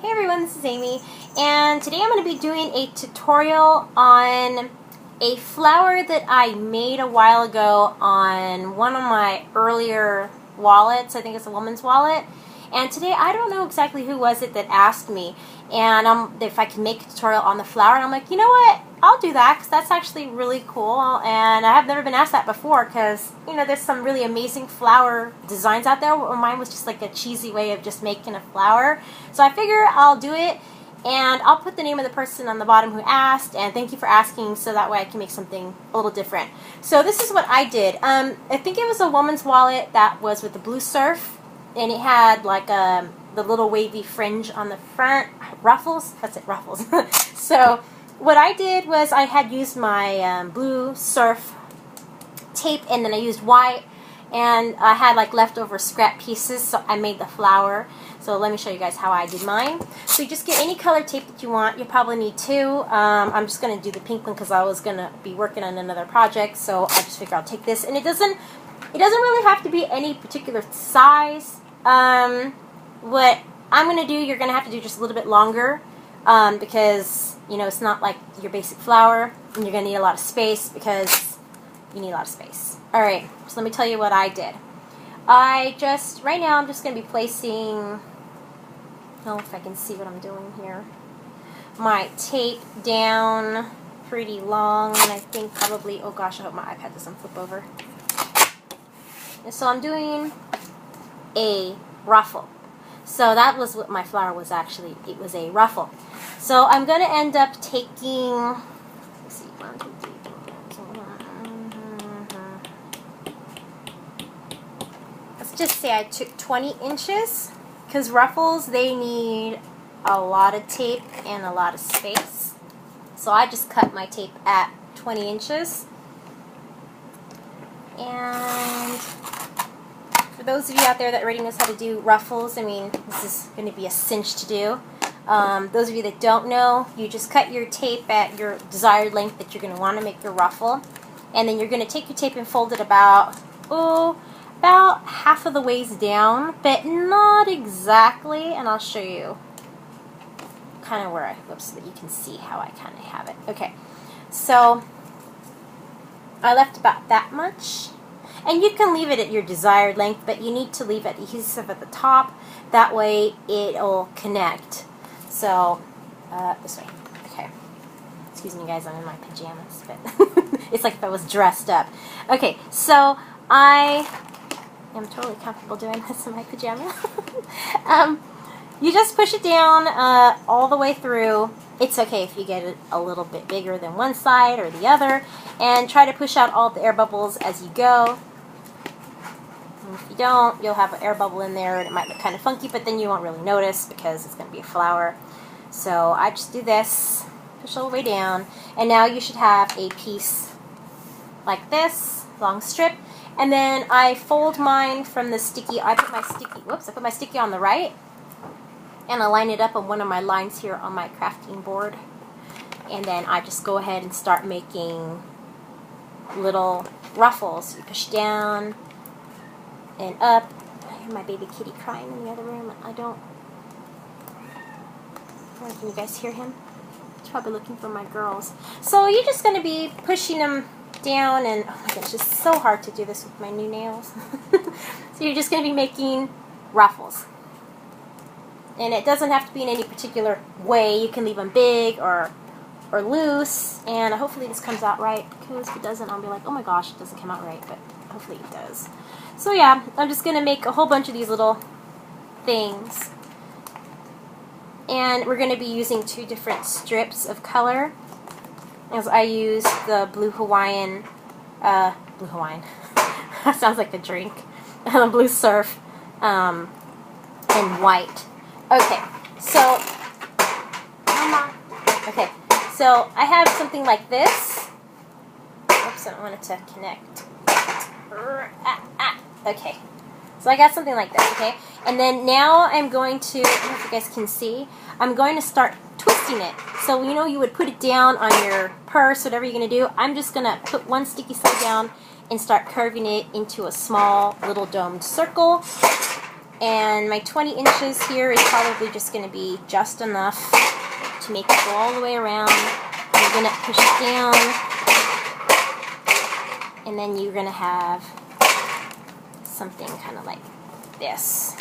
Hey everyone, this is Amy, and today I'm going to be doing a tutorial on a flower that I made a while ago on one of my earlier wallets. I think it's a woman's wallet. And today I don't know exactly who was it that asked me and if I can make a tutorial on the flower, and I'm like, you know what, I'll do that because that's actually really cool, and I have never been asked that before because, you know, there's some really amazing flower designs out there. Mine was just like a cheesy way of just making a flower, so I figure I'll do it, and I'll put the name of the person on the bottom who asked, and thank you for asking, so that way I can make something a little different. So this is what I did. I think it was a woman's wallet that was with the blue surf, and it had like the little wavy fringe on the front. Ruffles? That's it, ruffles. So what I did was I had used my blue surf tape, and then I used white, and I had like leftover scrap pieces, so I made the flower. So let me show you guys how I did mine. So you just get any color tape that you want. You probably need two. I'm just going to do the pink one because I was going to be working on another project, so I just figured I'll take this. And it doesn't really have to be any particular size. What I'm going to do, you're going to have to do just a little bit longer because, you know, it's not like your basic flower, and you're going to need a lot of space because you need a lot of space. Alright, so let me tell you what I did. Right now I'm just going to be placing, I don't know if I can see what I'm doing here, my tape down pretty long, and I think probably, oh gosh, I hope my iPad doesn't flip over. And so I'm doing a ruffle. So that was what my flower was actually. It was a ruffle. So I'm going to end up taking, let's see, 1, 2, 3, 4. Let's just say I took 20 inches, because ruffles, they need a lot of tape and a lot of space. So I just cut my tape at 20 inches. And for those of you out there that already knows how to do ruffles, I mean, this is going to be a cinch to do. Those of you that don't know, you just cut your tape at your desired length that you're going to want to make your ruffle. And then you're going to take your tape and fold it about half of the ways down, but not exactly. And I'll show you kind of where I, so that you can see how I kind of have it. Okay, so I left about that much. And you can leave it at your desired length, but you need to leave adhesive at the top. That way it'll connect. So, this way. Okay. Excuse me, guys, I'm in my pajamas, but it's like if I was dressed up. Okay, so I am totally comfortable doing this in my pajamas. You just push it down all the way through. It's okay if you get it a little bit bigger than one side or the other, and try to push out all the air bubbles as you go. And if you don't, you'll have an air bubble in there, and it might look kind of funky, but then you won't really notice because it's going to be a flower. So I just do this, push all the way down, and now you should have a piece like this, long strip. And then I fold mine from the sticky. I put my sticky on the right, and I line it up on one of my lines here on my crafting board. And then I just go ahead and start making little ruffles. You push down and up. I hear my baby kitty crying in the other room. Can you guys hear him? He's probably looking for my girls. So you're just going to be pushing them down, and oh my gosh, it's so hard to do this with my new nails. So you're just going to be making ruffles. And it doesn't have to be in any particular way. You can leave them big or loose, and hopefully this comes out right, because if it doesn't, I'll be like, oh my gosh, it doesn't come out right, but hopefully it does. So yeah, I'm just going to make a whole bunch of these little things. And we're going to be using 2 different strips of color, as I use the blue Hawaiian, sounds like a drink, the blue surf, and white. Okay, so, so I have something like this. Oops, I don't want it to connect. Okay, so I got something like this, okay? And then now I'm going to, I don't know if you guys can see, I'm going to start twisting it. So, you know, you would put it down on your purse, whatever you're going to do. I'm just going to put one sticky side down and start curving it into a small little domed circle. And my 20 inches here is probably just going to be just enough to make it go all the way around. You're going to push it down, and then you're going to have something kind of like this.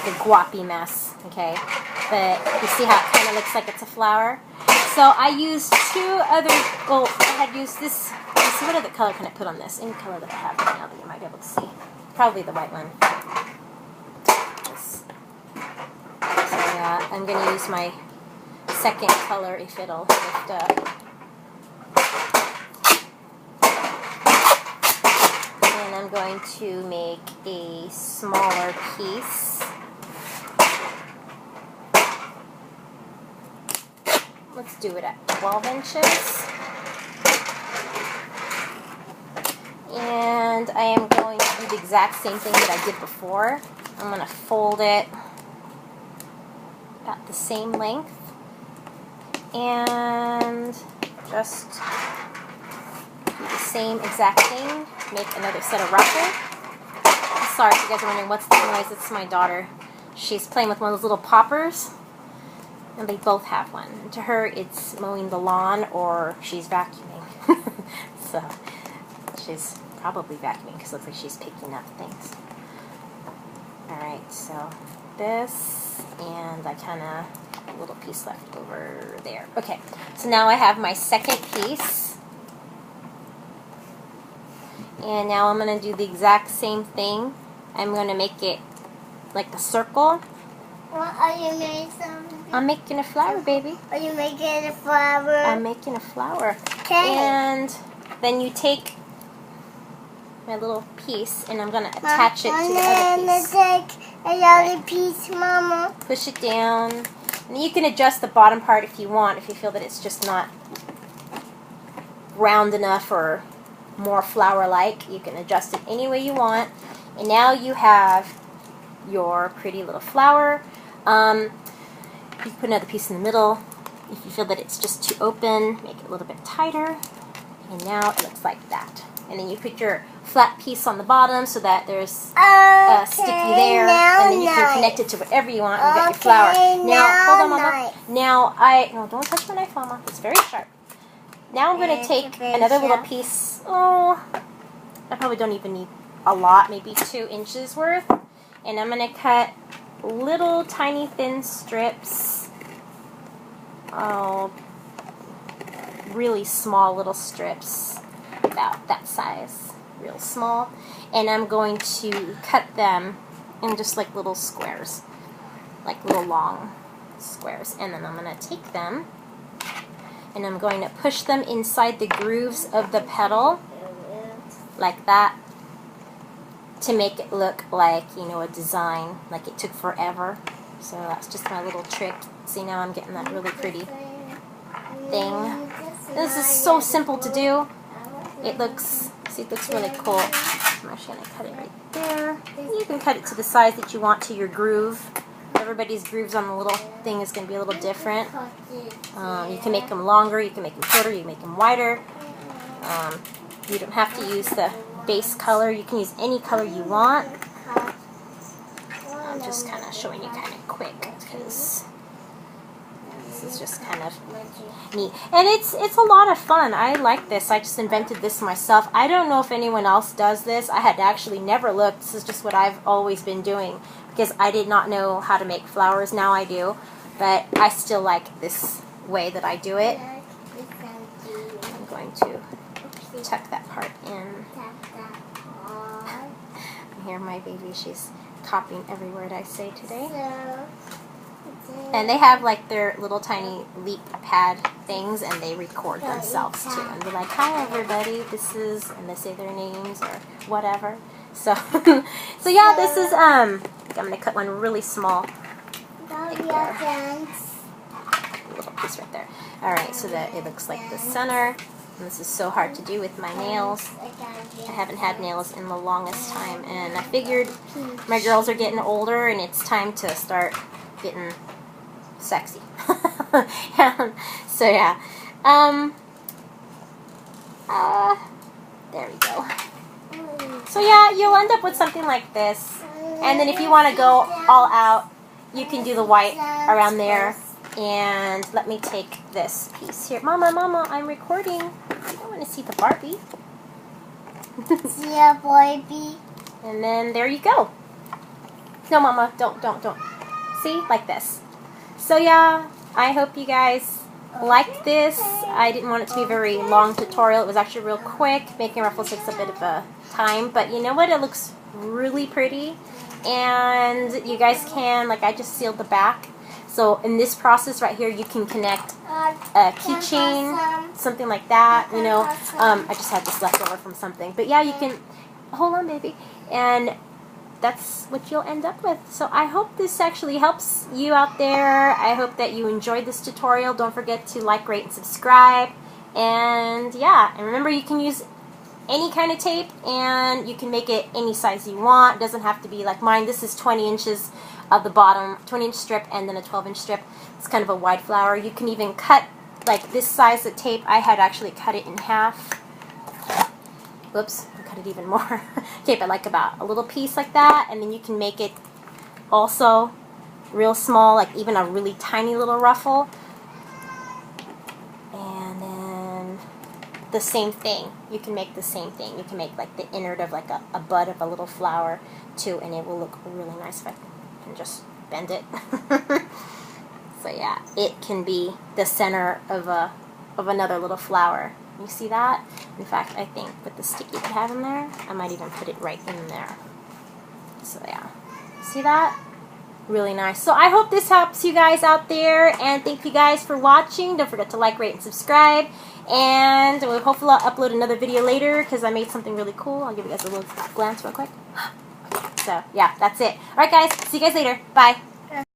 The guapi mess, okay? But you see how it kind of looks like it's a flower? So I used two other, well, I had used this. Let's see, what other color can I put on this? Any color that I have right now that you might be able to see. Probably the white one. So yeah, I'm going to use my second color if it'll lift up. And I'm going to make a smaller piece. Let's do it at 12 inches. And I am going to do the exact same thing that I did before. I'm going to fold it about the same length. And just do the same exact thing. Make another set of ruffle. Sorry if you guys are wondering what's the noise. It's my daughter. She's playing with one of those little poppers. And they both have one. And to her, it's mowing the lawn or she's vacuuming. So, she's probably vacuuming because it looks like she's picking up things. Alright, so this, and I kind of, a little piece left over there. Okay, so now I have my second piece. And now I'm going to do the exact same thing. I'm going to make it like the circle. What are you making? I'm making a flower, baby. Are you making a flower? I'm making a flower. Okay. And then you take my little piece, and I'm going to attach it to the other piece. Take another piece, Mama. Push it down. And you can adjust the bottom part if you want, if you feel that it's just not round enough or more flower-like. You can adjust it any way you want. And now you have your pretty little flower. You can put another piece in the middle. If you feel that it's just too open, make it a little bit tighter. And now it looks like that. And then you put your flat piece on the bottom so that there's a sticky there. And then you can connect it to whatever you want and get your flower. Now, hold on, Mama. Now, no, don't touch my knife, Mama. It's very sharp. Now I'm going to take another little piece. Oh, I probably don't even need a lot, maybe 2 inches worth. And I'm going to cut little tiny thin strips. Oh, really small little strips, about that size, real small. And I'm going to cut them in just like little squares, like little long squares. And then I'm going to take them and I'm going to push them inside the grooves of the petal, like that, to make it look like, you know, a design, like it took forever. So that's just my little trick. See, now I'm getting that really pretty thing. This is so simple to do. It looks, see, it looks really cool. I'm actually going to cut it right there. You can cut it to the size that you want to your groove. Everybody's grooves on the little thing is going to be a little different. You can make them longer, you can make them shorter, you can make them wider. You don't have to use the base color. You can use any color you want. I'm just kind of showing you kind of quick because this is just kind of neat. And it's a lot of fun. I like this. I just invented this myself. I don't know if anyone else does this. I had actually never looked. This is just what I've always been doing because I did not know how to make flowers. Now I do. But I still like this way that I do it. I'm going to tuck that part in. Here, my baby, she's copying every word I say today. And they have like their little tiny leap pad things, and they record themselves too. And they're like, "Hi, everybody, this is," and they say their names or whatever. So, so yeah, this is I'm gonna cut one really small. Right there. A little piece right there. All right, so that it looks like the center. And this is so hard to do with my nails. I haven't had nails in the longest time, and I figured my girls are getting older and it's time to start getting sexy. So yeah. There we go. So yeah, you'll end up with something like this. And then if you want to go all out, you can do the white around there. And let me take this piece here. Mama, I'm recording. I don't want to see the Barbie. Yeah, Barbie. And then there you go. No, Mama, don't. See? Like this. So yeah, I hope you guys liked this. I didn't want it to be a very long tutorial. It was actually real quick. Making ruffles takes a bit of a time. But you know what? It looks really pretty. And you guys can, like I just sealed the back. So in this process right here, you can connect a keychain, something like that, you know. I just had this left over from something. But yeah, you can, hold on baby, and that's what you'll end up with. So I hope this actually helps you out there. I hope that you enjoyed this tutorial. Don't forget to like, rate, and subscribe. And yeah, and remember you can use any kind of tape, and you can make it any size you want. It doesn't have to be like mine. This is 20 inches of the bottom, 20-inch strip, and then a 12-inch strip. It's kind of a wide flower. You can even cut like this size of tape. I had actually cut it in half. Whoops, I cut it even more. Okay, but like about a little piece like that, and then you can make it also real small, like even a really tiny little ruffle. And then the same thing. You can make the same thing. You can make like the innard of like a bud of a little flower too, and it will look really nice if I can just bend it. So yeah, it can be the center of another little flower. You see that? In fact, I think with the sticky that I have in there, I might even put it right in there. So yeah, see that? Really nice. So I hope this helps you guys out there, and thank you guys for watching. Don't forget to like, rate, and subscribe. And we'll hopefully I'll upload another video later because I made something really cool. I'll give you guys a little glance real quick. So yeah, that's it. Alright guys, see you guys later. Bye.